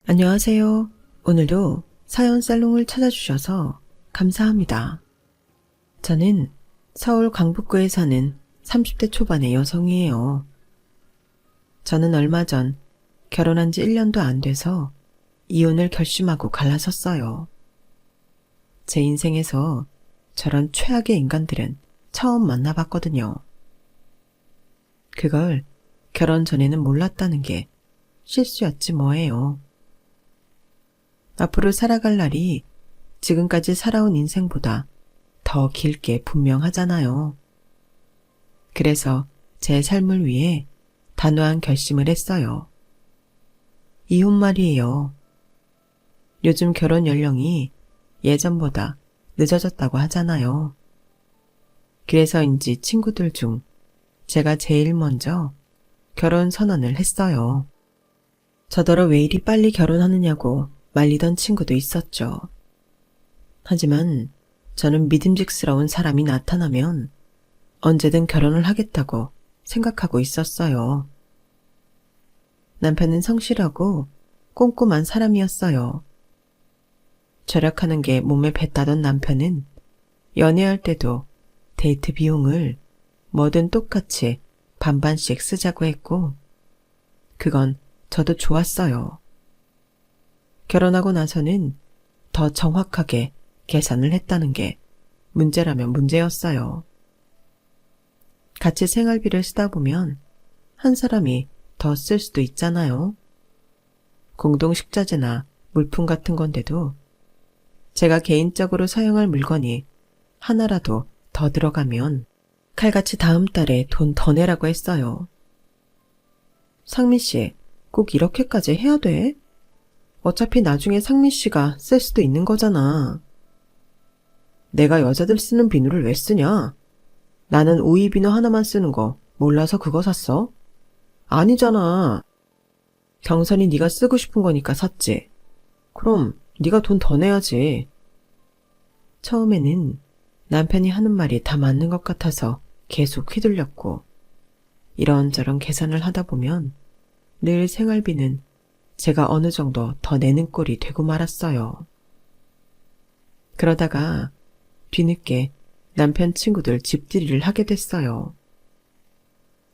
안녕하세요. 오늘도 사연 살롱을 찾아주셔서 감사합니다. 저는 서울 강북구에 사는 30대 초반의 여성이에요. 저는 얼마 전 결혼한 지 1년도 안 돼서 이혼을 결심하고 갈라섰어요. 제 인생에서 저런 최악의 인간들은 처음 만나봤거든요. 그걸 결혼 전에는 몰랐다는 게 실수였지 뭐예요. 앞으로 살아갈 날이 지금까지 살아온 인생보다 더 길게 분명하잖아요. 그래서 제 삶을 위해 단호한 결심을 했어요. 이혼 말이에요. 요즘 결혼 연령이 예전보다 늦어졌다고 하잖아요. 그래서인지 친구들 중 제가 제일 먼저 결혼 선언을 했어요. 저더러 왜 이리 빨리 결혼하느냐고 말리던 친구도 있었죠. 하지만 저는 믿음직스러운 사람이 나타나면 언제든 결혼을 하겠다고 생각하고 있었어요. 남편은 성실하고 꼼꼼한 사람이었어요. 절약하는 게 몸에 뱄다던 남편은 연애할 때도 데이트 비용을 뭐든 똑같이 반반씩 쓰자고 했고, 그건 저도 좋았어요. 결혼하고 나서는 더 정확하게 계산을 했다는 게 문제라면 문제였어요. 같이 생활비를 쓰다 보면 한 사람이 더 쓸 수도 있잖아요. 공동 식자재나 물품 같은 건데도 제가 개인적으로 사용할 물건이 하나라도 더 들어가면 칼같이 다음 달에 돈 더 내라고 했어요. 상민 씨, 꼭 이렇게까지 해야 돼? 어차피 나중에 상민 씨가 쓸 수도 있는 거잖아. 내가 여자들 쓰는 비누를 왜 쓰냐? 나는 오이 비누 하나만 쓰는 거 몰라서 그거 샀어? 아니잖아. 경선이 네가 쓰고 싶은 거니까 샀지. 그럼 네가 돈 더 내야지. 처음에는 남편이 하는 말이 다 맞는 것 같아서 계속 휘둘렸고, 이런저런 계산을 하다 보면 늘 생활비는 제가 어느 정도 더 내는 꼴이 되고 말았어요. 그러다가 뒤늦게 남편 친구들 집들이를 하게 됐어요.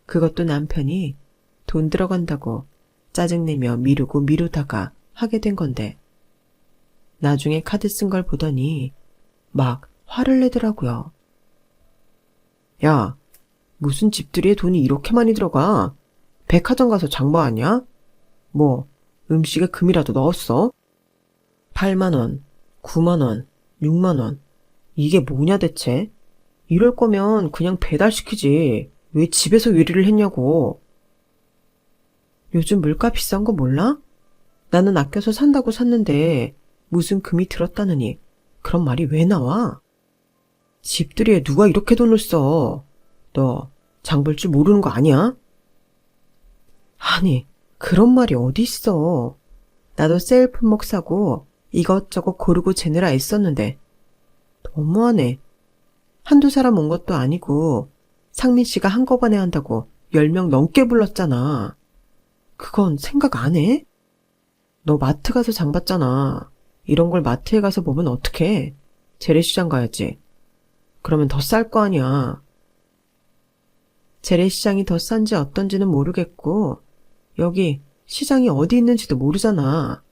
그것도 남편이 돈 들어간다고 짜증내며 미루다가 하게 된 건데, 나중에 카드 쓴 걸 보더니 막 화를 내더라고요. 야, 무슨 집들이에 돈이 이렇게 많이 들어가? 백화점 가서 장봐 아니야? 뭐 음식에 금이라도 넣었어? 8만원, 9만원, 6만원. 이게 뭐냐 대체? 이럴 거면 그냥 배달시키지. 왜 집에서 요리를 했냐고. 요즘 물가 비싼 거 몰라? 나는 아껴서 산다고 샀는데 무슨 금이 들었다느니 그런 말이 왜 나와? 집들이에 누가 이렇게 돈을 써? 너 장 볼 줄 모르는 거 아니야? 아니, 그런 말이 어디 있어. 나도 세일 품목 사고 이것저것 고르고 재느라 애썼는데. 너무하네. 한두 사람 온 것도 아니고 상민 씨가 한꺼번에 한다고 10명 넘게 불렀잖아. 그건 생각 안 해? 너 마트 가서 장 봤잖아. 이런 걸 마트에 가서 보면 어떡해. 재래시장 가야지. 그러면 더 쌀 거 아니야. 재래시장이 더 싼지 어떤지는 모르겠고 여기 시장이 어디 있는지도 모르잖아.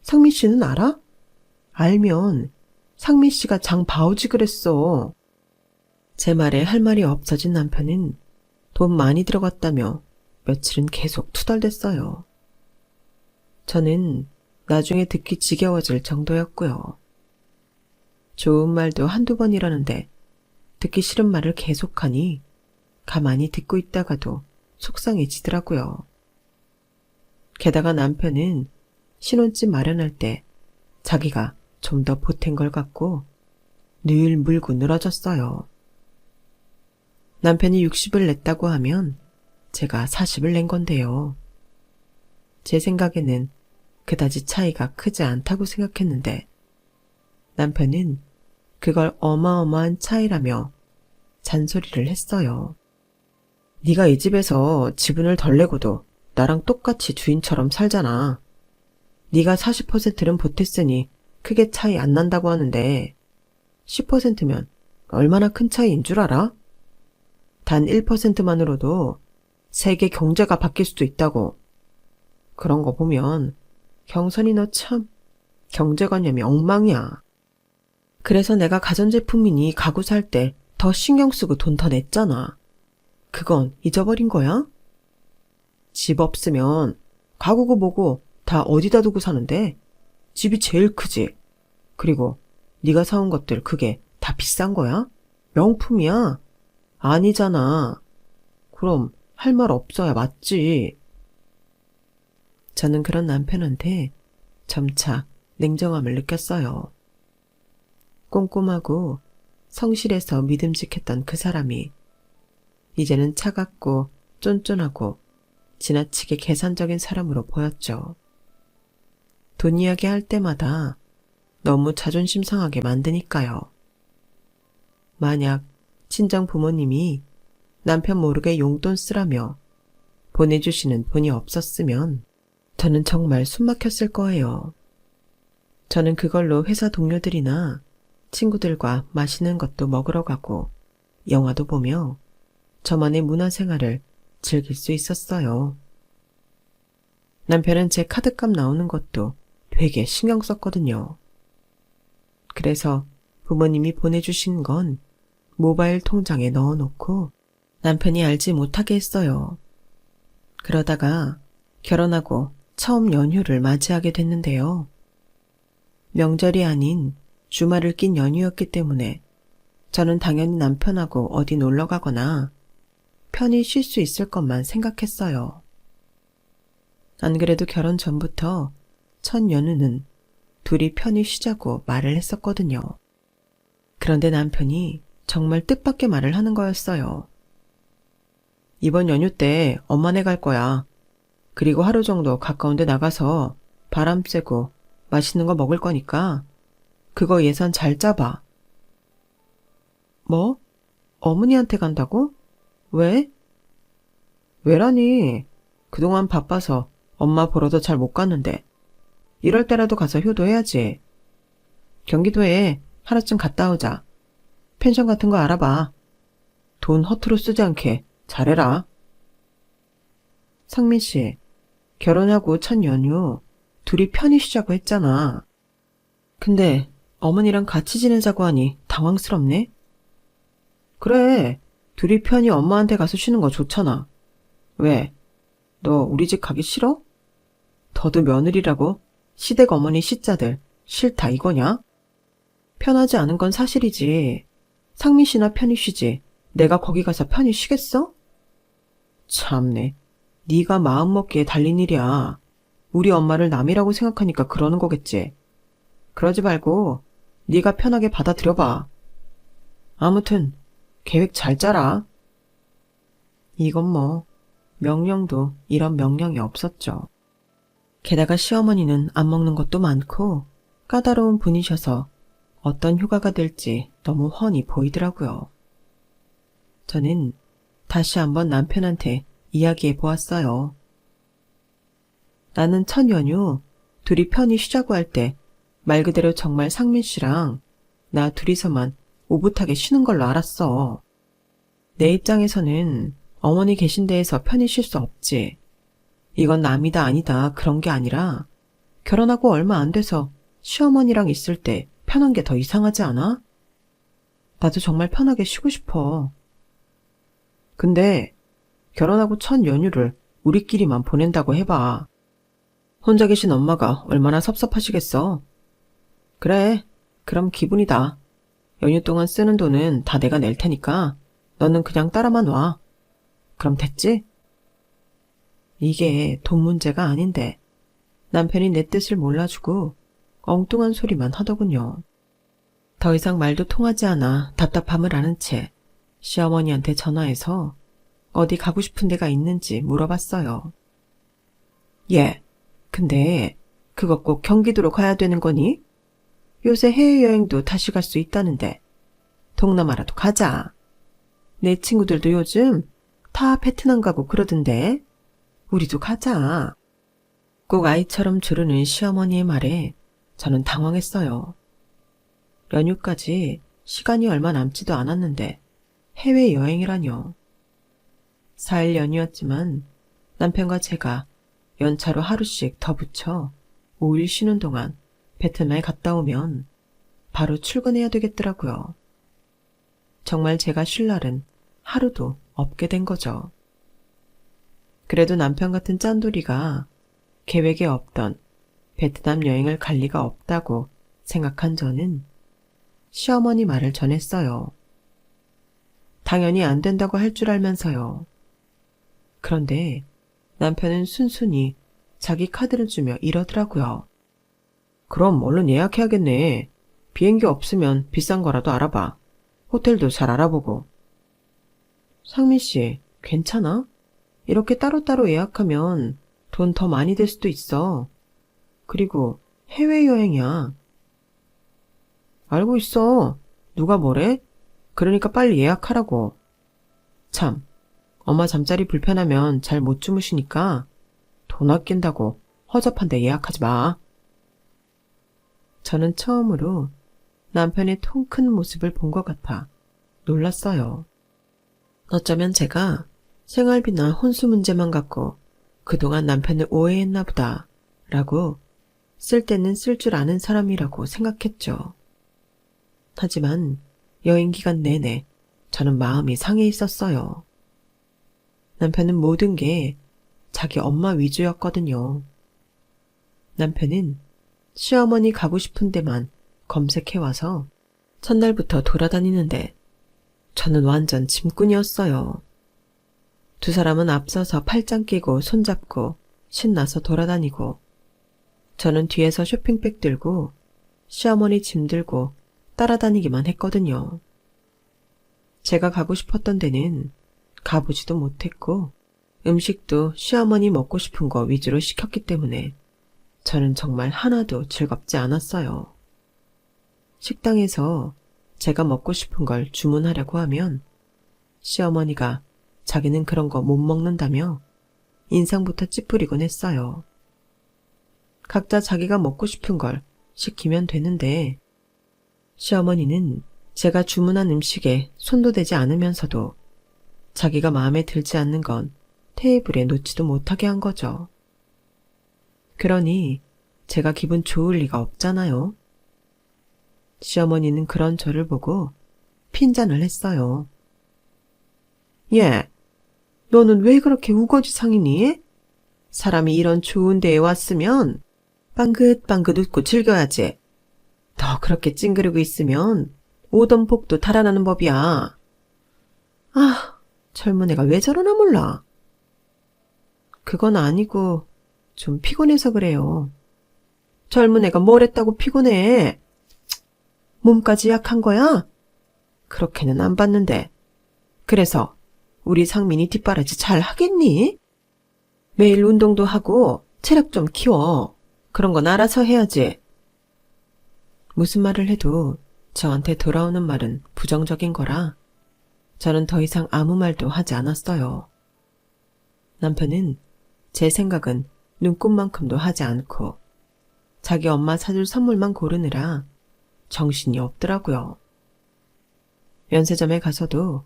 상민 씨는 알아? 알면 상민 씨가 장 봐오지 그랬어. 제 말에 할 말이 없어진 남편은 돈 많이 들어갔다며 며칠은 계속 투덜댔어요. 저는 나중에 듣기 지겨워질 정도였고요. 좋은 말도 한두 번이라는데 듣기 싫은 말을 계속하니 가만히 듣고 있다가도 속상해지더라고요. 게다가 남편은 신혼집 마련할 때 자기가 좀 더 보탠 걸 갖고 늘 물고 늘어졌어요. 남편이 60을 냈다고 하면 제가 40을 낸 건데요. 제 생각에는 그다지 차이가 크지 않다고 생각했는데 남편은 그걸 어마어마한 차이라며 잔소리를 했어요. 네가 이 집에서 지분을 덜 내고도 나랑 똑같이 주인처럼 살잖아. 네가 40%는 보탰으니 크게 차이 안 난다고 하는데 10%면 얼마나 큰 차이인 줄 알아? 단 1%만으로도 세계 경제가 바뀔 수도 있다고. 그런 거 보면 경선이 너 참 경제관념이 엉망이야. 그래서 내가 가전제품이니 가구 살 때 더 신경 쓰고 돈 더 냈잖아. 그건 잊어버린 거야? 집 없으면 가구고 뭐고 다 어디다 두고 사는데? 집이 제일 크지. 그리고 네가 사온 것들 그게 다 비싼 거야? 명품이야? 아니잖아. 그럼 할 말 없어야 맞지. 저는 그런 남편한테 점차 냉정함을 느꼈어요. 꼼꼼하고 성실해서 믿음직했던 그 사람이 이제는 차갑고 쫀쫀하고 지나치게 계산적인 사람으로 보였죠. 돈 이야기 할 때마다 너무 자존심 상하게 만드니까요. 만약 친정 부모님이 남편 모르게 용돈 쓰라며 보내주시는 돈이 없었으면 저는 정말 숨 막혔을 거예요. 저는 그걸로 회사 동료들이나 친구들과 맛있는 것도 먹으러 가고 영화도 보며 저만의 문화생활을 즐길 수 있었어요. 남편은 제 카드값 나오는 것도 되게 신경 썼거든요. 그래서 부모님이 보내주신 건 모바일 통장에 넣어놓고 남편이 알지 못하게 했어요. 그러다가 결혼하고 처음 연휴를 맞이하게 됐는데요. 명절이 아닌 주말을 낀 연휴였기 때문에 저는 당연히 남편하고 어디 놀러 가거나 편히 쉴 수 있을 것만 생각했어요. 안 그래도 결혼 전부터 첫 연휴는 둘이 편히 쉬자고 말을 했었거든요. 그런데 남편이 정말 뜻밖의 말을 하는 거였어요. 이번 연휴 때 엄마네 갈 거야. 그리고 하루 정도 가까운 데 나가서 바람 쐬고 맛있는 거 먹을 거니까 그거 예산 잘 짜봐. 뭐? 어머니한테 간다고? 왜? 왜라니? 그동안 바빠서 엄마 보러도 잘 못 갔는데 이럴 때라도 가서 효도해야지. 경기도에 하루쯤 갔다 오자. 펜션 같은 거 알아봐. 돈 허투루 쓰지 않게 잘해라. 상민 씨, 결혼하고 첫 연휴 둘이 편히 쉬자고 했잖아. 근데 어머니랑 같이 지내자고 하니 당황스럽네? 그래, 둘이 편히 엄마한테 가서 쉬는 거 좋잖아. 왜? 너 우리 집 가기 싫어? 너도 며느리라고 시댁 어머니 시자들 싫다 이거냐? 편하지 않은 건 사실이지. 상민 씨나 편히 쉬지. 내가 거기 가서 편히 쉬겠어? 참네. 네가 마음먹기에 달린 일이야. 우리 엄마를 남이라고 생각하니까 그러는 거겠지. 그러지 말고 네가 편하게 받아들여봐. 아무튼 계획 잘 짜라. 이건 뭐 명령도 이런 명령이 없었죠. 게다가 시어머니는 안 먹는 것도 많고 까다로운 분이셔서 어떤 휴가가 될지 너무 훤히 보이더라고요. 저는 다시 한번 남편한테 이야기해 보았어요. 나는 첫 연휴 둘이 편히 쉬자고 할 때 말 그대로 정말 상민 씨랑 나 둘이서만 오붓하게 쉬는 걸로 알았어. 내 입장에서는 어머니 계신 데에서 편히 쉴 수 없지. 이건 남이다 아니다 그런 게 아니라 결혼하고 얼마 안 돼서 시어머니랑 있을 때 편한 게 더 이상하지 않아? 나도 정말 편하게 쉬고 싶어. 근데 결혼하고 첫 연휴를 우리끼리만 보낸다고 해봐. 혼자 계신 엄마가 얼마나 섭섭하시겠어. 그래, 그럼 기분이다. 연휴 동안 쓰는 돈은 다 내가 낼 테니까 너는 그냥 따라만 와. 그럼 됐지? 이게 돈 문제가 아닌데 남편이 내 뜻을 몰라주고 엉뚱한 소리만 하더군요. 더 이상 말도 통하지 않아 답답함을 아는 채 시어머니한테 전화해서 어디 가고 싶은 데가 있는지 물어봤어요. 예, 근데 그거 꼭 경기도로 가야 되는 거니? 요새 해외여행도 다시 갈 수 있다는데 동남아라도 가자. 내 친구들도 요즘 다 베트남 가고 그러던데 우리도 가자. 꼭 아이처럼 조르는 시어머니의 말에 저는 당황했어요. 연휴까지 시간이 얼마 남지도 않았는데 해외여행이라뇨. 4일 연휴였지만 남편과 제가 연차로 하루씩 더 붙여 5일 쉬는 동안 베트남에 갔다 오면 바로 출근해야 되겠더라고요. 정말 제가 쉴 날은 하루도 없게 된 거죠. 그래도 남편 같은 짠돌이가 계획에 없던 베트남 여행을 갈 리가 없다고 생각한 저는 시어머니 말을 전했어요. 당연히 안 된다고 할 줄 알면서요. 그런데 남편은 순순히 자기 카드를 주며 이러더라고요. 그럼 얼른 예약해야겠네. 비행기 없으면 비싼 거라도 알아봐. 호텔도 잘 알아보고. 상민 씨, 괜찮아? 이렇게 따로따로 예약하면 돈 더 많이 들 수도 있어. 그리고 해외여행이야. 알고 있어. 누가 뭐래? 그러니까 빨리 예약하라고. 참, 엄마 잠자리 불편하면 잘 못 주무시니까 돈 아낀다고 허접한데 예약하지 마. 저는 처음으로 남편의 통 큰 모습을 본 것 같아 놀랐어요. 어쩌면 제가 생활비나 혼수 문제만 갖고 그동안 남편을 오해했나 보다 라고 쓸 때는 쓸 줄 아는 사람이라고 생각했죠. 하지만 여행 기간 내내 저는 마음이 상해 있었어요. 남편은 모든 게 자기 엄마 위주였거든요. 남편은 시어머니 가고 싶은 데만 검색해와서 첫날부터 돌아다니는데 저는 완전 짐꾼이었어요. 두 사람은 앞서서 팔짱 끼고 손잡고 신나서 돌아다니고 저는 뒤에서 쇼핑백 들고 시어머니 짐 들고 따라다니기만 했거든요. 제가 가고 싶었던 데는 가보지도 못했고 음식도 시어머니 먹고 싶은 거 위주로 시켰기 때문에 저는 정말 하나도 즐겁지 않았어요. 식당에서 제가 먹고 싶은 걸 주문하려고 하면 시어머니가 자기는 그런 거 못 먹는다며 인상부터 찌푸리곤 했어요. 각자 자기가 먹고 싶은 걸 시키면 되는데 시어머니는 제가 주문한 음식에 손도 대지 않으면서도 자기가 마음에 들지 않는 건 테이블에 놓지도 못하게 한 거죠. 그러니 제가 기분 좋을 리가 없잖아요. 시어머니는 그런 저를 보고 핀잔을 했어요. 예, 너는 왜 그렇게 우거지상이니? 사람이 이런 좋은 데에 왔으면 빵긋빵긋 웃고 즐겨야지. 너 그렇게 찡그리고 있으면 오던 복도 달아나는 법이야. 아, 젊은 애가 왜 저러나 몰라. 그건 아니고 좀 피곤해서 그래요. 젊은 애가 뭘 했다고 피곤해. 몸까지 약한 거야? 그렇게는 안 봤는데. 그래서 우리 상민이 뒷바라지 잘 하겠니? 매일 운동도 하고 체력 좀 키워. 그런 건 알아서 해야지. 무슨 말을 해도 저한테 돌아오는 말은 부정적인 거라 저는 더 이상 아무 말도 하지 않았어요. 남편은 제 생각은 눈꼽만큼도 하지 않고 자기 엄마 사줄 선물만 고르느라 정신이 없더라고요. 면세점에 가서도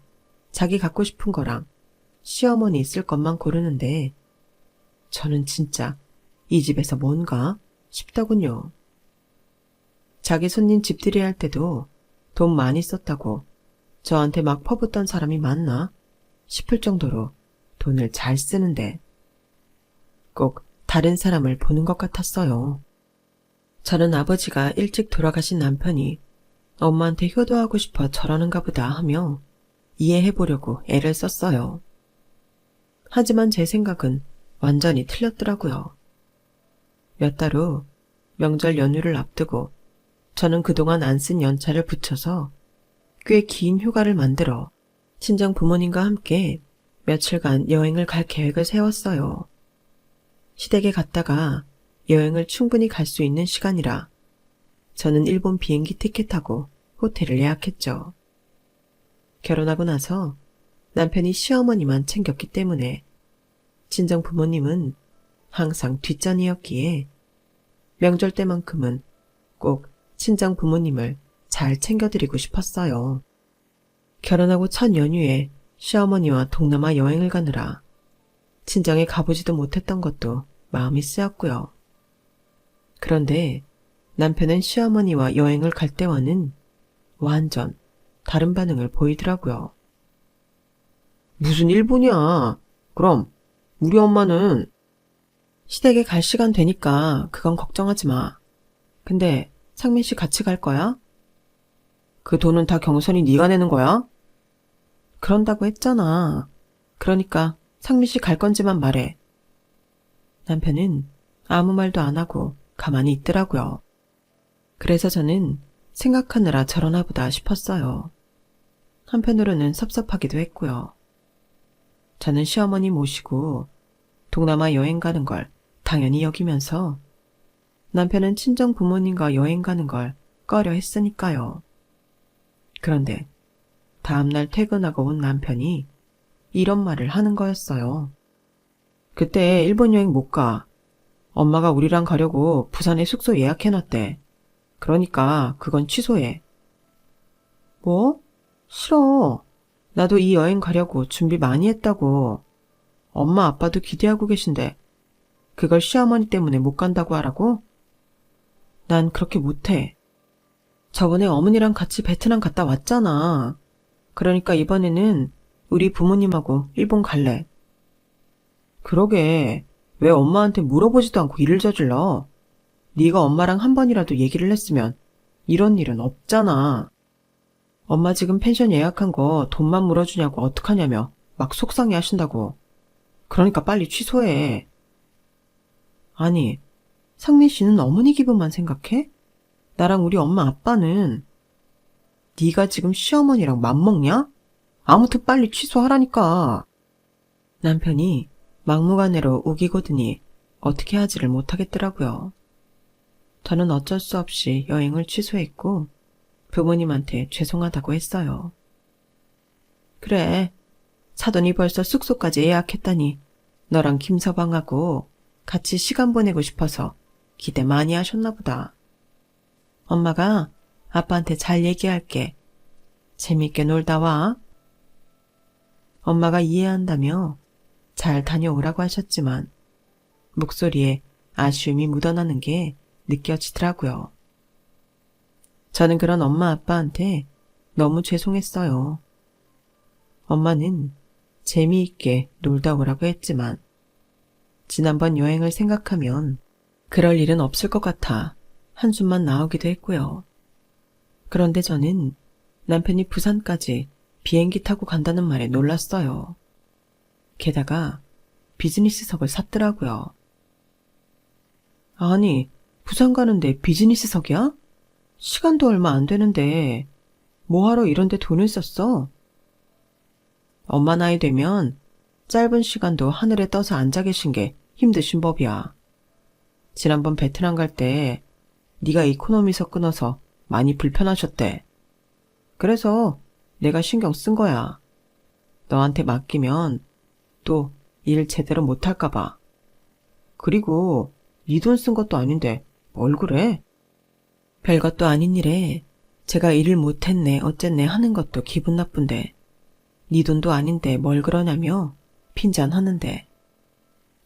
자기 갖고 싶은 거랑 시어머니 있을 것만 고르는데 저는 진짜 이 집에서 뭔가 싶더군요. 자기 손님 집들이 할 때도 돈 많이 썼다고 저한테 막 퍼붓던 사람이 많나 싶을 정도로 돈을 잘 쓰는데 꼭 다른 사람을 보는 것 같았어요. 저는 아버지가 일찍 돌아가신 남편이 엄마한테 효도하고 싶어 저러는가 보다 하며 이해해보려고 애를 썼어요. 하지만 제 생각은 완전히 틀렸더라고요. 몇 달 후 명절 연휴를 앞두고 저는 그동안 안 쓴 연차를 붙여서 꽤 긴 휴가를 만들어 친정 부모님과 함께 며칠간 여행을 갈 계획을 세웠어요. 시댁에 갔다가 여행을 충분히 갈 수 있는 시간이라 저는 일본 비행기 티켓하고 호텔을 예약했죠. 결혼하고 나서 남편이 시어머니만 챙겼기 때문에 친정 부모님은 항상 뒷전이었기에 명절 때만큼은 꼭 친정 부모님을 잘 챙겨드리고 싶었어요. 결혼하고 첫 연휴에 시어머니와 동남아 여행을 가느라 친정에 가보지도 못했던 것도 마음이 쓰였고요. 그런데 남편은 시어머니와 여행을 갈 때와는 완전 다른 반응을 보이더라고요. 무슨 일본이야. 그럼 우리 엄마는 시댁에 갈 시간 되니까 그건 걱정하지 마. 근데 상민 씨 같이 갈 거야? 그 돈은 다 경선이 네가 내는 거야? 그런다고 했잖아. 그러니까 상민 씨 갈 건지만 말해. 남편은 아무 말도 안 하고 가만히 있더라고요. 그래서 저는 생각하느라 저러나 보다 싶었어요. 한편으로는 섭섭하기도 했고요. 저는 시어머니 모시고 동남아 여행 가는 걸 당연히 여기면서 남편은 친정 부모님과 여행 가는 걸 꺼려 했으니까요. 그런데 다음날 퇴근하고 온 남편이 이런 말을 하는 거였어요. 그때 일본 여행 못 가. 엄마가 우리랑 가려고 부산에 숙소 예약해놨대. 그러니까 그건 취소해. 뭐? 싫어. 나도 이 여행 가려고 준비 많이 했다고. 엄마 아빠도 기대하고 계신데 그걸 시어머니 때문에 못 간다고 하라고? 난 그렇게 못해. 저번에 어머니랑 같이 베트남 갔다 왔잖아. 그러니까 이번에는 우리 부모님하고 일본 갈래. 그러게. 왜 엄마한테 물어보지도 않고 일을 저질러? 네가 엄마랑 한 번이라도 얘기를 했으면 이런 일은 없잖아. 엄마 지금 펜션 예약한 거 돈만 물어주냐고 어떡하냐며 막 속상해 하신다고. 그러니까 빨리 취소해. 아니, 상민 씨는 어머니 기분만 생각해? 나랑 우리 엄마 아빠는. 네가 지금 시어머니랑 맘먹냐? 아무튼 빨리 취소하라니까. 남편이 막무가내로 우기고드니 어떻게 하지를 못하겠더라고요. 저는 어쩔 수 없이 여행을 취소했고 부모님한테 죄송하다고 했어요. 그래, 사돈이 벌써 숙소까지 예약했다니 너랑 김서방하고 같이 시간 보내고 싶어서 기대 많이 하셨나 보다. 엄마가 아빠한테 잘 얘기할게. 재밌게 놀다 와. 엄마가 이해한다며 잘 다녀오라고 하셨지만 목소리에 아쉬움이 묻어나는 게 느껴지더라고요. 저는 그런 엄마 아빠한테 너무 죄송했어요. 엄마는 재미있게 놀다 오라고 했지만 지난번 여행을 생각하면 그럴 일은 없을 것 같아 한숨만 나오기도 했고요. 그런데 저는 남편이 부산까지 비행기 타고 간다는 말에 놀랐어요. 게다가 비즈니스석을 샀더라고요. 아니, 부산 가는데 비즈니스석이야? 시간도 얼마 안 되는데 뭐하러 이런 데 돈을 썼어? 엄마 나이 되면 짧은 시간도 하늘에 떠서 앉아 계신 게 힘드신 법이야. 지난번 베트남 갈 때 네가 이코노미석 끊어서 많이 불편하셨대. 그래서 내가 신경 쓴 거야. 너한테 맡기면 또 일 제대로 못할까 봐. 그리고 네 돈 쓴 것도 아닌데 뭘 그래? 별것도 아닌 일에 제가 일을 못했네 어쨌네 하는 것도 기분 나쁜데 네 돈도 아닌데 뭘 그러냐며 핀잔하는데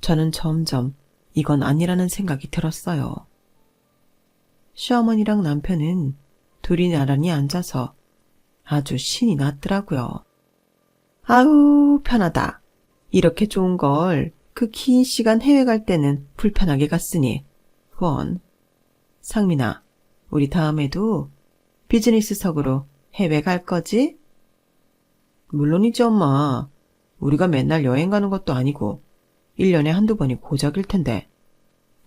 저는 점점 이건 아니라는 생각이 들었어요. 시어머니랑 남편은 둘이 나란히 앉아서 아주 신이 났더라고요. 아우 편하다. 이렇게 좋은 걸 그 긴 시간 해외 갈 때는 불편하게 갔으니 후원. 상민아, 우리 다음에도 비즈니스석으로 해외 갈 거지? 물론이지 엄마. 우리가 맨날 여행 가는 것도 아니고 1년에 한두 번이 고작일 텐데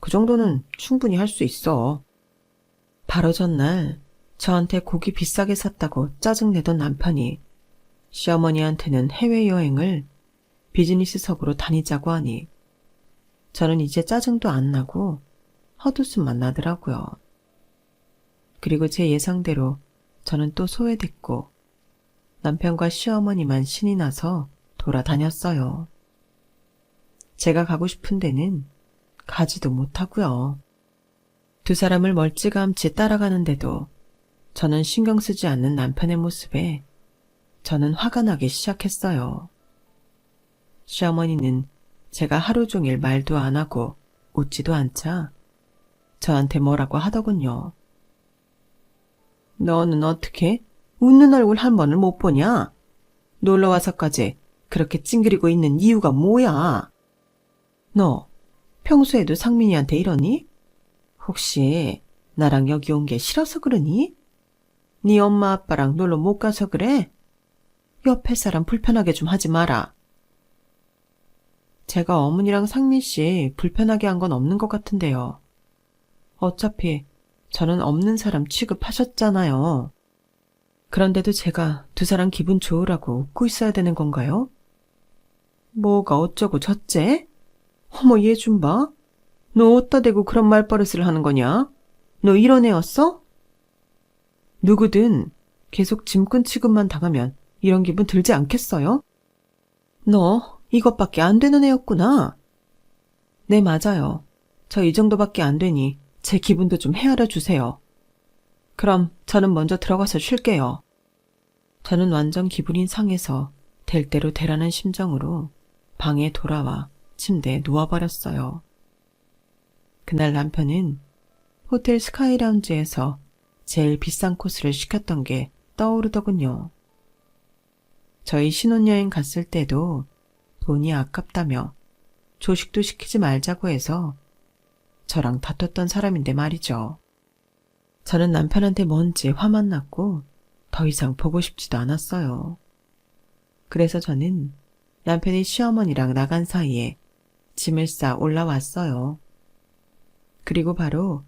그 정도는 충분히 할 수 있어. 바로 전날 저한테 고기 비싸게 샀다고 짜증내던 남편이 시어머니한테는 해외여행을 비즈니스석으로 다니자고 하니 저는 이제 짜증도 안 나고 헛웃음만 나더라고요. 그리고 제 예상대로 저는 또 소외됐고 남편과 시어머니만 신이 나서 돌아다녔어요. 제가 가고 싶은 데는 가지도 못하고요. 두 사람을 멀찌감치 따라가는데도 저는 신경 쓰지 않는 남편의 모습에 저는 화가 나기 시작했어요. 시어머니는 제가 하루 종일 말도 안 하고 웃지도 않자 저한테 뭐라고 하더군요. 너는 어떻게 웃는 얼굴 한 번을 못 보냐? 놀러와서까지 그렇게 찡그리고 있는 이유가 뭐야? 너 평소에도 상민이한테 이러니? 혹시 나랑 여기 온 게 싫어서 그러니? 네 엄마 아빠랑 놀러 못 가서 그래? 옆에 사람 불편하게 좀 하지 마라. 제가 어머니랑 상민 씨 불편하게 한 건 없는 것 같은데요. 어차피 저는 없는 사람 취급하셨잖아요. 그런데도 제가 두 사람 기분 좋으라고 웃고 있어야 되는 건가요? 뭐가 어쩌고 저째? 어머 얘 좀 봐. 너 어디다 대고 그런 말버릇을 하는 거냐? 너 이런 애였어? 누구든 계속 짐꾼 취급만 당하면 이런 기분 들지 않겠어요? 너 이것밖에 안 되는 애였구나. 네, 맞아요. 저 이 정도밖에 안 되니 제 기분도 좀 헤아려 주세요. 그럼 저는 먼저 들어가서 쉴게요. 저는 완전 기분이 상해서 될 대로 되라는 심정으로 방에 돌아와 침대에 누워버렸어요. 그날 남편은 호텔 스카이라운지에서 제일 비싼 코스를 시켰던 게 떠오르더군요. 저희 신혼여행 갔을 때도 돈이 아깝다며 조식도 시키지 말자고 해서 저랑 다퉜던 사람인데 말이죠. 저는 남편한테 뭔지 화만 났고 더 이상 보고 싶지도 않았어요. 그래서 저는 남편이 시어머니랑 나간 사이에 짐을 싸 올라왔어요. 그리고 바로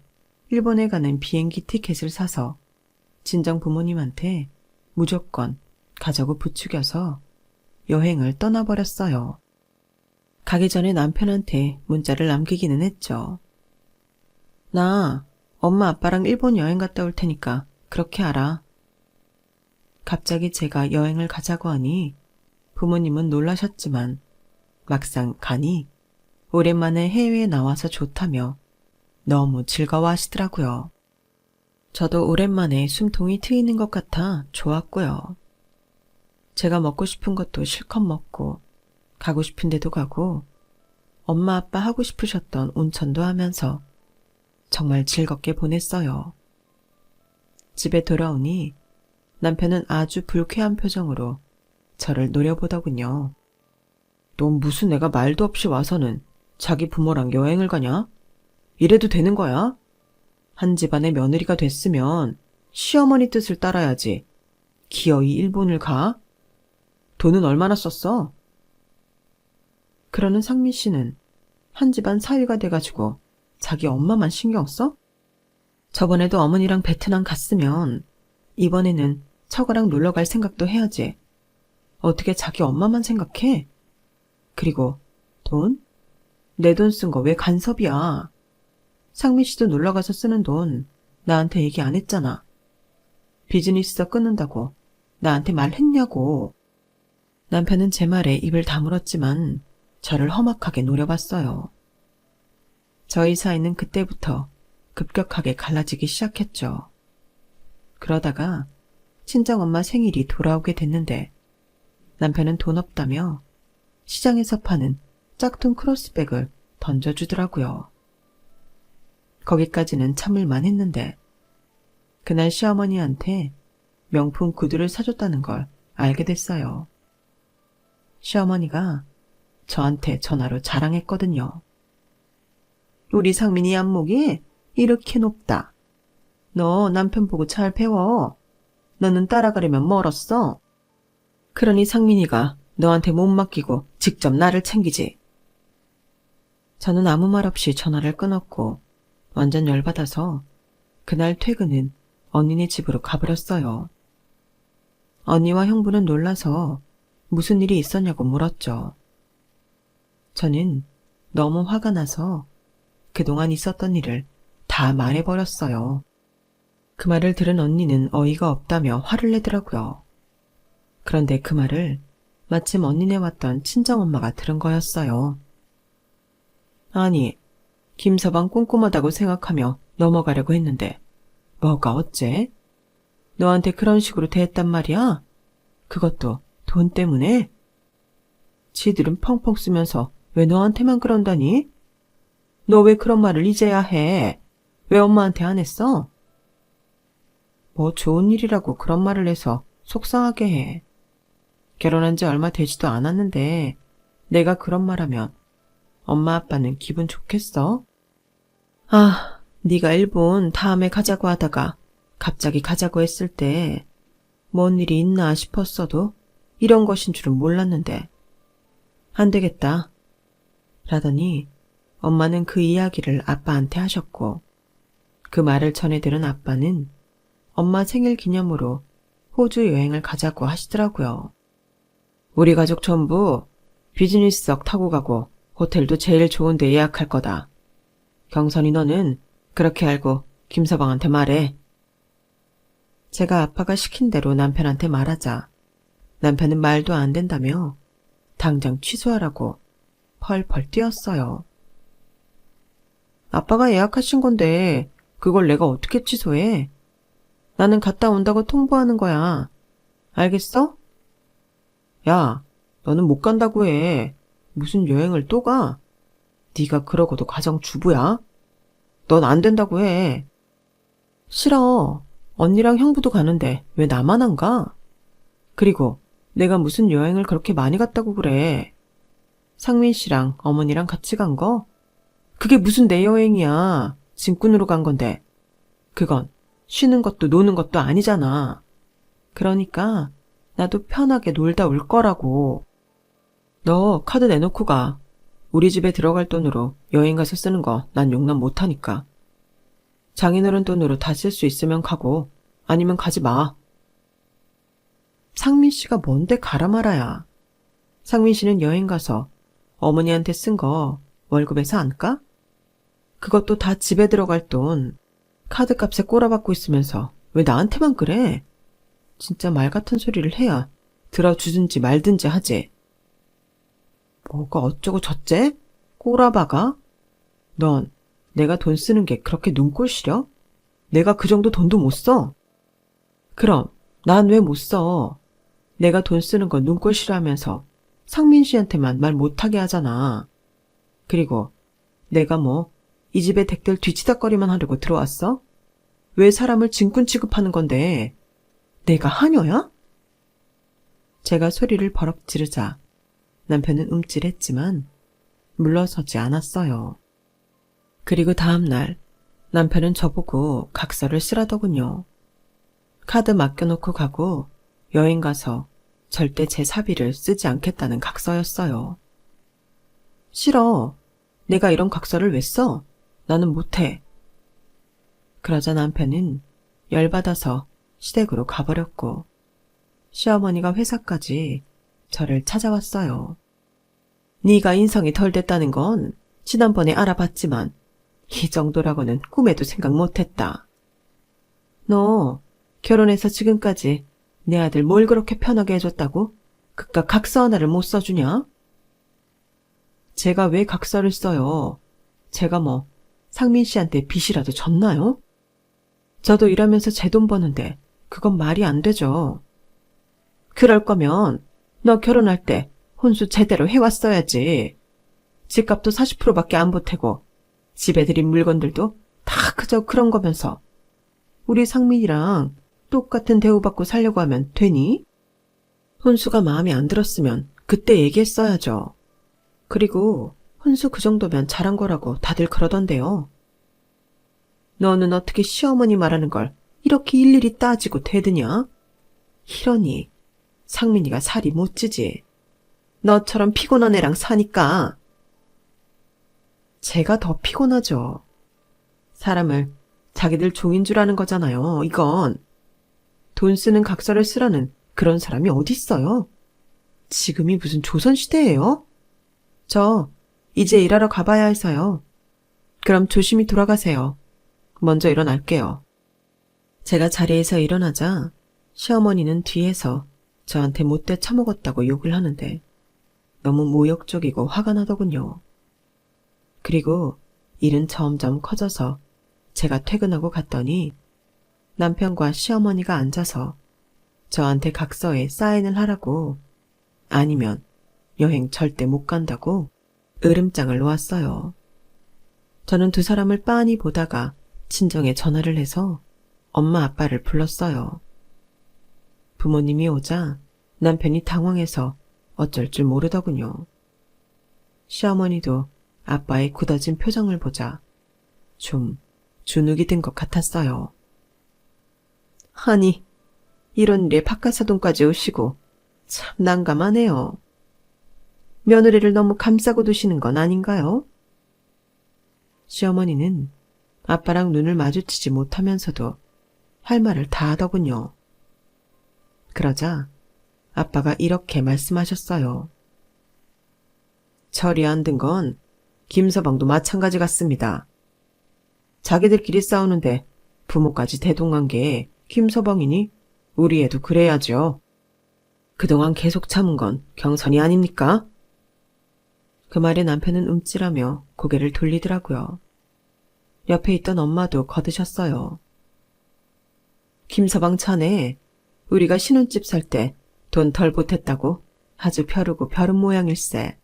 일본에 가는 비행기 티켓을 사서 친정 부모님한테 무조건 가자고 부추겨서 여행을 떠나버렸어요. 가기 전에 남편한테 문자를 남기기는 했죠. 나 엄마 아빠랑 일본 여행 갔다 올 테니까 그렇게 알아. 갑자기 제가 여행을 가자고 하니 부모님은 놀라셨지만 막상 가니 오랜만에 해외에 나와서 좋다며 너무 즐거워하시더라고요. 저도 오랜만에 숨통이 트이는 것 같아 좋았고요. 제가 먹고 싶은 것도 실컷 먹고 가고 싶은 데도 가고 엄마 아빠 하고 싶으셨던 온천도 하면서 정말 즐겁게 보냈어요. 집에 돌아오니 남편은 아주 불쾌한 표정으로 저를 노려보더군요. 넌 무슨 애가 말도 없이 와서는 자기 부모랑 여행을 가냐? 이래도 되는 거야? 한 집안의 며느리가 됐으면 시어머니 뜻을 따라야지. 기어이 일본을 가? 돈은 얼마나 썼어? 그러는 상민 씨는 한 집안 사위가 돼가지고 자기 엄마만 신경 써? 저번에도 어머니랑 베트남 갔으면 이번에는 처가랑 놀러 갈 생각도 해야지. 어떻게 자기 엄마만 생각해? 그리고 돈? 내 돈 쓴 거 왜 간섭이야? 상민 씨도 놀러 가서 쓰는 돈 나한테 얘기 안 했잖아. 비즈니스서 끊는다고 나한테 말했냐고. 남편은 제 말에 입을 다물었지만 저를 험악하게 노려봤어요. 저희 사이는 그때부터 급격하게 갈라지기 시작했죠. 그러다가 친정엄마 생일이 돌아오게 됐는데 남편은 돈 없다며 시장에서 파는 짝퉁 크로스백을 던져주더라고요. 거기까지는 참을만 했는데 그날 시어머니한테 명품 구두를 사줬다는 걸 알게 됐어요. 시어머니가 저한테 전화로 자랑했거든요. 우리 상민이 안목이 이렇게 높다. 너 남편 보고 잘 배워. 너는 따라가려면 멀었어. 그러니 상민이가 너한테 못 맡기고 직접 나를 챙기지. 저는 아무 말 없이 전화를 끊었고 완전 열받아서 그날 퇴근은 언니네 집으로 가버렸어요. 언니와 형부는 놀라서 무슨 일이 있었냐고 물었죠. 저는 너무 화가 나서 그동안 있었던 일을 다 말해버렸어요. 그 말을 들은 언니는 어이가 없다며 화를 내더라고요. 그런데 그 말을 마침 언니네 왔던 친정엄마가 들은 거였어요. 아니, 김서방 꼼꼼하다고 생각하며 넘어가려고 했는데 뭐가 어째? 너한테 그런 식으로 대했단 말이야? 그것도 돈 때문에? 지들은 펑펑 쓰면서 왜 너한테만 그런다니? 너 왜 그런 말을 이제야 해? 왜 엄마한테 안 했어? 뭐 좋은 일이라고 그런 말을 해서 속상하게 해. 결혼한 지 얼마 되지도 않았는데 내가 그런 말하면 엄마 아빠는 기분 좋겠어? 아, 네가 일본 다음에 가자고 하다가 갑자기 가자고 했을 때 뭔 일이 있나 싶었어도 이런 것인 줄은 몰랐는데 안 되겠다. 라더니 엄마는 그 이야기를 아빠한테 하셨고 그 말을 전해 들은 아빠는 엄마 생일 기념으로 호주 여행을 가자고 하시더라고요. 우리 가족 전부 비즈니스석 타고 가고 호텔도 제일 좋은 데 예약할 거다. 경선이 너는 그렇게 알고 김서방한테 말해. 제가 아빠가 시킨 대로 남편한테 말하자 남편은 말도 안 된다며 당장 취소하라고 펄펄 뛰었어요. 아빠가 예약하신 건데 그걸 내가 어떻게 취소해? 나는 갔다 온다고 통보하는 거야. 알겠어? 야, 너는 못 간다고 해. 무슨 여행을 또 가? 네가 그러고도 가정주부야? 넌 안 된다고 해. 싫어. 언니랑 형부도 가는데 왜 나만 안 가? 그리고 내가 무슨 여행을 그렇게 많이 갔다고 그래. 상민 씨랑 어머니랑 같이 간 거? 그게 무슨 내 여행이야. 짐꾼으로 간 건데. 그건 쉬는 것도 노는 것도 아니잖아. 그러니까 나도 편하게 놀다 올 거라고. 너 카드 내놓고 가. 우리 집에 들어갈 돈으로 여행 가서 쓰는 거 난 용납 못하니까. 장인어른 돈으로 다 쓸 수 있으면 가고 아니면 가지 마. 상민 씨가 뭔데 가라 말아야. 상민 씨는 여행 가서 어머니한테 쓴 거 월급에서 안 까? 그것도 다 집에 들어갈 돈. 카드값에 꼬라박고 있으면서 왜 나한테만 그래? 진짜 말 같은 소리를 해야 들어주든지 말든지 하지. 뭐가 어쩌고 저째? 꼬라박아? 넌 내가 돈 쓰는 게 그렇게 눈꼴 시려? 내가 그 정도 돈도 못 써? 그럼 난 왜 못 써? 내가 돈 쓰는 거 눈꼴 싫어하면서 상민 씨한테만 말 못하게 하잖아. 그리고 내가 뭐 이 집에 댁들 뒤치다거리만 하려고 들어왔어? 왜 사람을 짐꾼 취급하는 건데? 내가 하녀야? 제가 소리를 버럭 지르자 남편은 움찔했지만 물러서지 않았어요. 그리고 다음 날 남편은 저보고 각서를 쓰라더군요. 카드 맡겨놓고 가고 여행 가서 절대 제 사비를 쓰지 않겠다는 각서였어요. 싫어. 내가 이런 각서를 왜 써? 나는 못해. 그러자 남편은 열받아서 시댁으로 가버렸고 시어머니가 회사까지 저를 찾아왔어요. 네가 인성이 덜 됐다는 건 지난번에 알아봤지만 이 정도라고는 꿈에도 생각 못했다. 너 결혼해서 지금까지 내 아들 뭘 그렇게 편하게 해줬다고 그깟 각서 하나를 못 써주냐? 제가 왜 각서를 써요? 제가 뭐 상민 씨한테 빚이라도 졌나요? 저도 일하면서 제 돈 버는데 그건 말이 안 되죠. 그럴 거면 너 결혼할 때 혼수 제대로 해왔어야지. 집값도 40%밖에 안 보태고 집에 들인 물건들도 다 그저 그런 거면서 우리 상민이랑 똑같은 대우받고 살려고 하면 되니? 혼수가 마음에 안 들었으면 그때 얘기했어야죠. 그리고 혼수 그 정도면 잘한 거라고 다들 그러던데요. 너는 어떻게 시어머니 말하는 걸 이렇게 일일이 따지고 대드냐? 이러니 상민이가 살이 못 찌지. 너처럼 피곤한 애랑 사니까. 제가 더 피곤하죠. 사람을 자기들 종인 줄 아는 거잖아요, 이건. 돈 쓰는 각서를 쓰라는 그런 사람이 어딨어요? 지금이 무슨 조선시대예요? 저 이제 일하러 가봐야 해서요. 그럼 조심히 돌아가세요. 먼저 일어날게요. 제가 자리에서 일어나자 시어머니는 뒤에서 저한테 못돼 처먹었다고 욕을 하는데 너무 모욕적이고 화가 나더군요. 그리고 일은 점점 커져서 제가 퇴근하고 갔더니 남편과 시어머니가 앉아서 저한테 각서에 사인을 하라고, 아니면 여행 절대 못 간다고 으름장을 놓았어요. 저는 두 사람을 빤히 보다가 친정에 전화를 해서 엄마 아빠를 불렀어요. 부모님이 오자 남편이 당황해서 어쩔 줄 모르더군요. 시어머니도 아빠의 굳어진 표정을 보자 좀 주눅이 든 것 같았어요. 아니, 이런 일에 박가사돈까지 오시고 참 난감하네요. 며느리를 너무 감싸고 두시는 건 아닌가요? 시어머니는 아빠랑 눈을 마주치지 못하면서도 할 말을 다 하더군요. 그러자 아빠가 이렇게 말씀하셨어요. 철이 안 든 건 김서방도 마찬가지 같습니다. 자기들끼리 싸우는데 부모까지 대동한 게 김서방이니 우리 애도 그래야죠. 그동안 계속 참은 건 경선이 아닙니까? 그 말에 남편은 움찔하며 고개를 돌리더라고요. 옆에 있던 엄마도 거드셨어요. 김서방 자네, 우리가 신혼집 살 때 돈 덜 보탰다고 아주 벼르고 벼른 모양일세.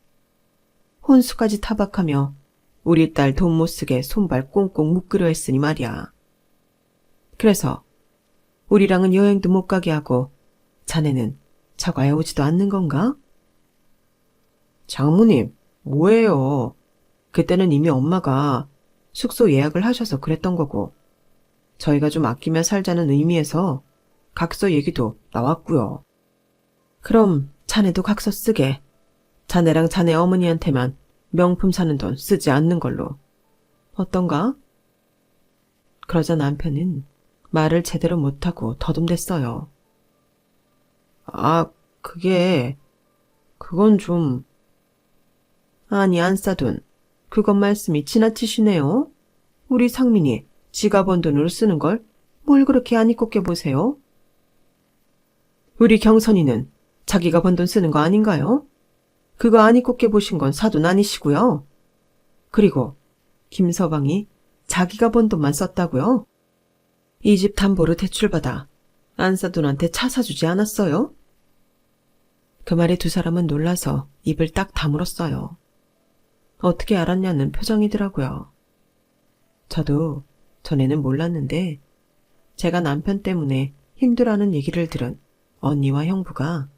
혼수까지 타박하며 우리 딸 돈 못 쓰게 손발 꽁꽁 묶으려 했으니 말이야. 그래서 우리랑은 여행도 못 가게 하고 자네는 저가에 오지도 않는 건가? 장모님, 뭐예요? 그때는 이미 엄마가 숙소 예약을 하셔서 그랬던 거고, 저희가 좀 아끼며 살자는 의미에서 각서 얘기도 나왔고요. 그럼 자네도 각서 쓰게. 자네랑 자네 어머니한테만 명품 사는 돈 쓰지 않는 걸로. 어떤가? 그러자 남편은 말을 제대로 못하고 더듬댔어요. 아, 그건 좀... 아니, 안싸돈. 그것 말씀이 지나치시네요. 우리 상민이 지가 번 돈으로 쓰는 걸 뭘 그렇게 안 입곱게 보세요? 우리 경선이는 자기가 번 돈 쓰는 거 아닌가요? 그거 안 입곱게 보신 건 사돈 아니시고요. 그리고 김서방이 자기가 번 돈만 썼다고요? 이 집 담보로 대출받아 안싸돈한테 차 사주지 않았어요? 그 말에 두 사람은 놀라서 입을 딱 다물었어요. 어떻게 알았냐는 표정이더라고요. 저도 전에는 몰랐는데 제가 남편 때문에 힘들어하는 얘기를 들은 언니와 형부가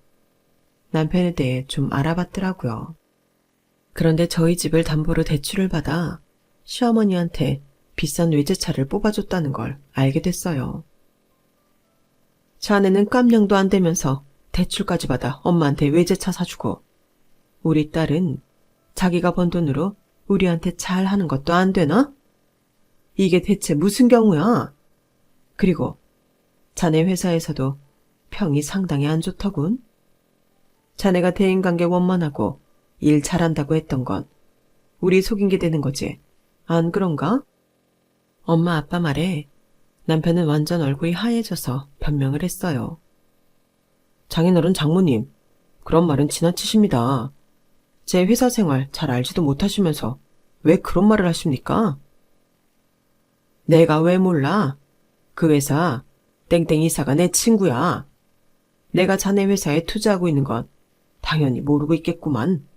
남편에 대해 좀 알아봤더라고요. 그런데 저희 집을 담보로 대출을 받아 시어머니한테 비싼 외제차를 뽑아줬다는 걸 알게 됐어요. 자네는 깜냥도 안 되면서 대출까지 받아 엄마한테 외제차 사주고, 우리 딸은 자기가 번 돈으로 우리한테 잘하는 것도 안 되나? 이게 대체 무슨 경우야? 그리고 자네 회사에서도 평이 상당히 안 좋더군. 자네가 대인관계 원만하고 일 잘한다고 했던 건 우리 속인 게 되는 거지. 안 그런가? 엄마 아빠 말에 남편은 완전 얼굴이 하얘져서 변명을 했어요. 장인어른 장모님, 그런 말은 지나치십니다. 제 회사 생활 잘 알지도 못하시면서 왜 그런 말을 하십니까? 내가 왜 몰라? 그 회사 땡땡 이사가 내 친구야. 내가 자네 회사에 투자하고 있는 건 당연히 모르고 있겠구만.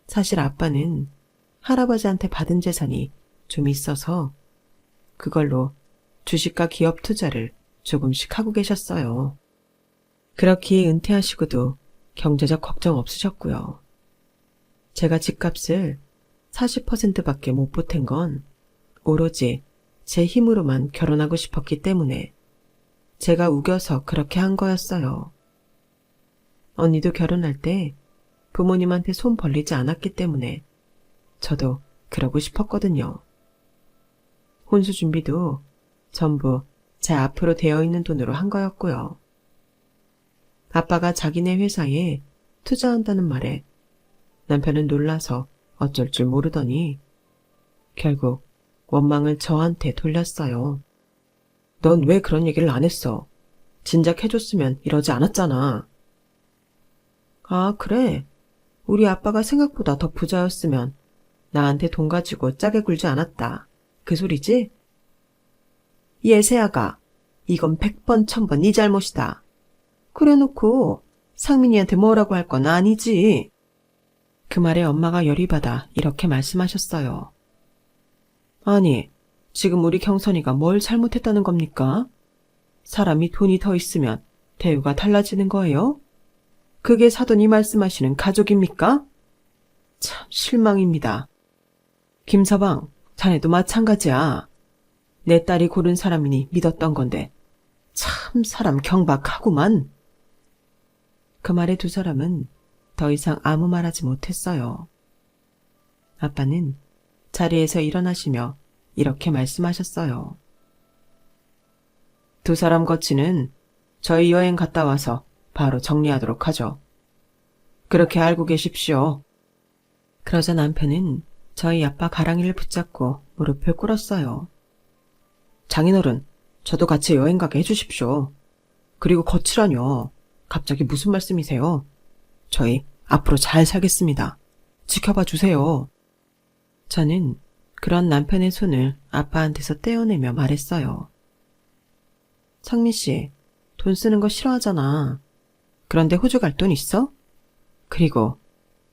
사실 아빠는 할아버지한테 받은 재산이 좀 있어서 그걸로 주식과 기업 투자를 조금씩 하고 계셨어요. 그렇기에 은퇴하시고도 경제적 걱정 없으셨고요. 제가 집값을 40%밖에 못 보탠 건 오로지 제 힘으로만 결혼하고 싶었기 때문에 제가 우겨서 그렇게 한 거였어요. 언니도 결혼할 때 부모님한테 손 벌리지 않았기 때문에 저도 그러고 싶었거든요. 혼수 준비도 전부 제 앞으로 되어 있는 돈으로 한 거였고요. 아빠가 자기네 회사에 투자한다는 말에 남편은 놀라서 어쩔 줄 모르더니 결국 원망을 저한테 돌렸어요. 넌 왜 그런 얘기를 안 했어? 진작 해줬으면 이러지 않았잖아. 아, 그래? 우리 아빠가 생각보다 더 부자였으면 나한테 돈 가지고 짜게 굴지 않았다. 그 소리지? 예세아가, 이건 100번 1000번 네 잘못이다. 그래놓고 상민이한테 뭐라고 할 건 아니지. 그 말에 엄마가 열이 받아 이렇게 말씀하셨어요. 아니, 지금 우리 경선이가 뭘 잘못했다는 겁니까? 사람이 돈이 더 있으면 대우가 달라지는 거예요? 그게 사돈이 말씀하시는 가족입니까? 참 실망입니다. 김서방, 자네도 마찬가지야. 내 딸이 고른 사람이니 믿었던 건데 참 사람 경박하구만. 그 말에 두 사람은 더 이상 아무 말하지 못했어요. 아빠는 자리에서 일어나시며 이렇게 말씀하셨어요. 두 사람 거치는 저희 여행 갔다 와서 바로 정리하도록 하죠. 그렇게 알고 계십시오. 그러자 남편은 저희 아빠 가랑이를 붙잡고 무릎을 꿇었어요. 장인어른, 저도 같이 여행 가게 해주십시오. 그리고 거치라뇨. 갑자기 무슨 말씀이세요? 저희 앞으로 잘 살겠습니다. 지켜봐 주세요. 저는 그런 남편의 손을 아빠한테서 떼어내며 말했어요. 상민 씨, 돈 쓰는 거 싫어하잖아. 그런데 호주 갈 돈 있어? 그리고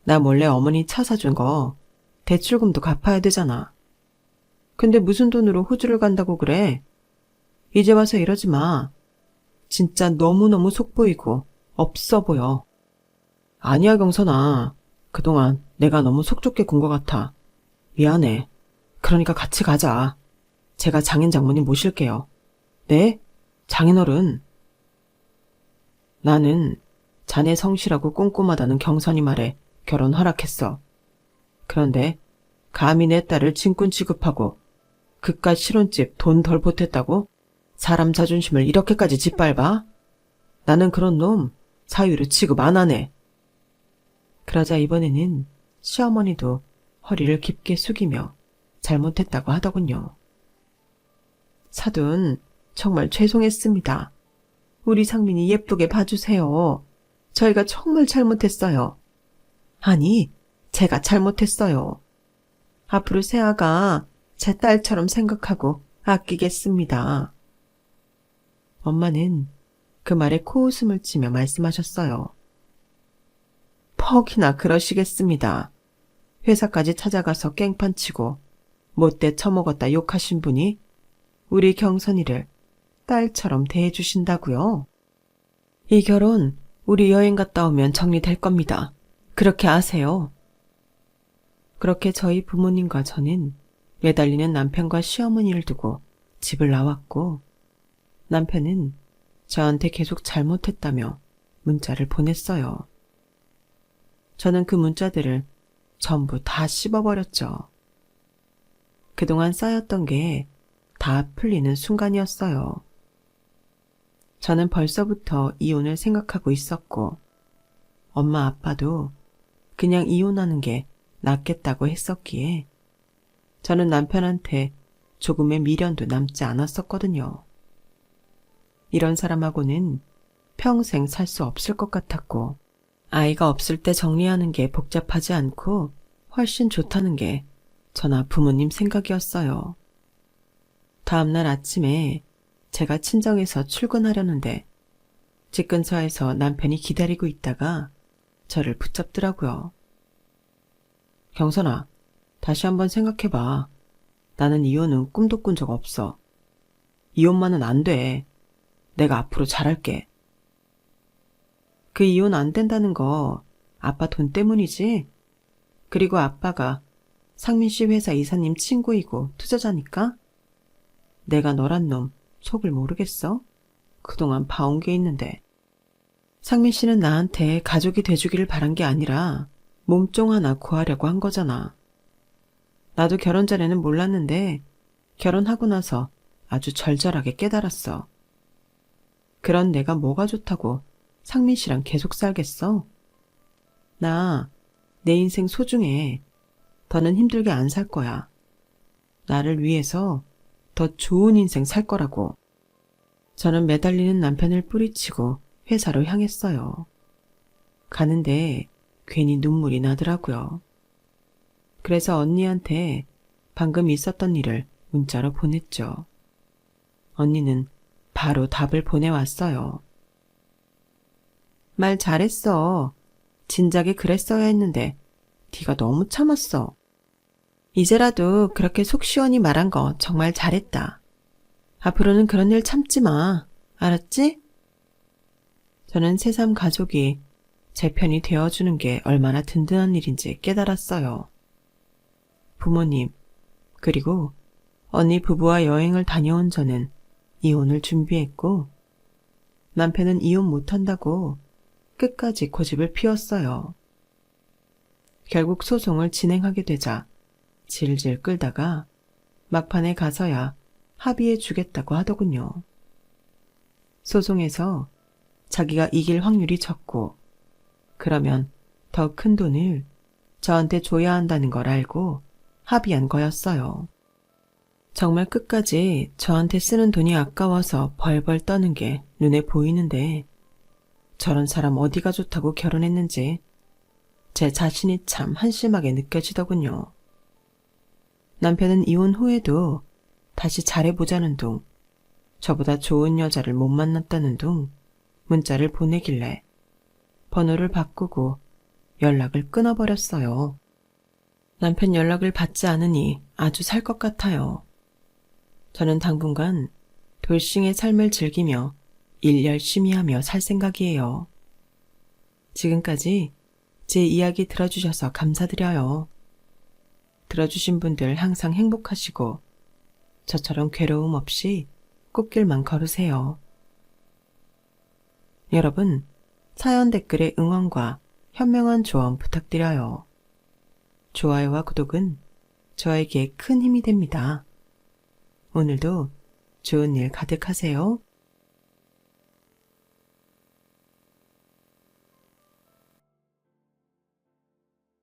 나 몰래 어머니 차 사준 거 대출금도 갚아야 되잖아. 근데 무슨 돈으로 호주를 간다고 그래? 이제 와서 이러지 마. 진짜 너무너무 속보이고 없어 보여. 아니야, 경선아. 그동안 내가 너무 속 좁게 군 것 같아. 미안해. 그러니까 같이 가자. 제가 장인 장모님 모실게요. 네? 장인어른. 나는 자네 성실하고 꼼꼼하다는 경선이 말에 결혼 허락했어. 그런데 감히 내 딸을 진꾼 취급하고 그깟 실혼집 돈 덜 보탰다고 사람 자존심을 이렇게까지 짓밟아? 나는 그런 놈 사위로 취급 안 하네. 그러자 이번에는 시어머니도 허리를 깊게 숙이며 잘못했다고 하더군요. 사돈, 정말 죄송했습니다. 우리 상민이 예쁘게 봐주세요. 저희가 정말 잘못했어요. 아니, 제가 잘못했어요. 앞으로 세아가 제 딸처럼 생각하고 아끼겠습니다. 엄마는 그 말에 코웃음을 치며 말씀하셨어요. 퍽이나 그러시겠습니다. 회사까지 찾아가서 깽판 치고 못돼 처먹었다 욕하신 분이 우리 경선이를 딸처럼 대해주신다고요? 이 결혼 우리 여행 갔다 오면 정리될 겁니다. 그렇게 아세요. 그렇게 저희 부모님과 저는 매달리는 남편과 시어머니를 두고 집을 나왔고 남편은 저한테 계속 잘못했다며 문자를 보냈어요. 저는 그 문자들을 전부 다 씹어버렸죠. 그동안 쌓였던 게 다 풀리는 순간이었어요. 저는 벌써부터 이혼을 생각하고 있었고 엄마 아빠도 그냥 이혼하는 게 낫겠다고 했었기에 저는 남편한테 조금의 미련도 남지 않았었거든요. 이런 사람하고는 평생 살 수 없을 것 같았고 아이가 없을 때 정리하는 게 복잡하지 않고 훨씬 좋다는 게 저나 부모님 생각이었어요. 다음날 아침에 제가 친정에서 출근하려는데 집 근처에서 남편이 기다리고 있다가 저를 붙잡더라고요. 경선아, 다시 한번 생각해봐. 나는 이혼은 꿈도 꾼 적 없어. 이혼만은 안 돼. 내가 앞으로 잘할게. 그 이혼 안 된다는 거 아빠 돈 때문이지? 그리고 아빠가 상민 씨 회사 이사님 친구이고 투자자니까? 내가 너란 놈 속을 모르겠어? 그동안 봐온 게 있는데. 상민 씨는 나한테 가족이 돼주기를 바란 게 아니라 몸종 하나 구하려고 한 거잖아. 나도 결혼 전에는 몰랐는데 결혼하고 나서 아주 절절하게 깨달았어. 그런 내가 뭐가 좋다고 상민 씨랑 계속 살겠어? 나 내 인생 소중해. 더는 힘들게 안 살 거야. 나를 위해서 더 좋은 인생 살 거라고. 저는 매달리는 남편을 뿌리치고 회사로 향했어요. 가는데 괜히 눈물이 나더라고요. 그래서 언니한테 방금 있었던 일을 문자로 보냈죠. 언니는 바로 답을 보내왔어요. 말 잘했어. 진작에 그랬어야 했는데 네가 너무 참았어. 이제라도 그렇게 속 시원히 말한 거 정말 잘했다. 앞으로는 그런 일 참지 마. 알았지? 저는 새삼 가족이 제 편이 되어주는 게 얼마나 든든한 일인지 깨달았어요. 부모님, 그리고 언니 부부와 여행을 다녀온 저는 이혼을 준비했고, 남편은 이혼 못한다고 끝까지 고집을 피웠어요. 결국 소송을 진행하게 되자 질질 끌다가 막판에 가서야 합의해 주겠다고 하더군요. 소송에서 자기가 이길 확률이 적고, 그러면 더 큰 돈을 저한테 줘야 한다는 걸 알고 합의한 거였어요. 정말 끝까지 저한테 쓰는 돈이 아까워서 벌벌 떠는 게 눈에 보이는데, 저런 사람 어디가 좋다고 결혼했는지 제 자신이 참 한심하게 느껴지더군요. 남편은 이혼 후에도 다시 잘해보자는 둥, 저보다 좋은 여자를 못 만났다는 둥 문자를 보내길래 번호를 바꾸고 연락을 끊어버렸어요. 남편 연락을 받지 않으니 아주 살 것 같아요. 저는 당분간 돌싱의 삶을 즐기며 일 열심히 하며 살 생각이에요. 지금까지 제 이야기 들어주셔서 감사드려요. 들어주신 분들 항상 행복하시고 저처럼 괴로움 없이 꽃길만 걸으세요. 여러분, 사연 댓글에 응원과 현명한 조언 부탁드려요. 좋아요와 구독은 저에게 큰 힘이 됩니다. 오늘도 좋은 일 가득하세요.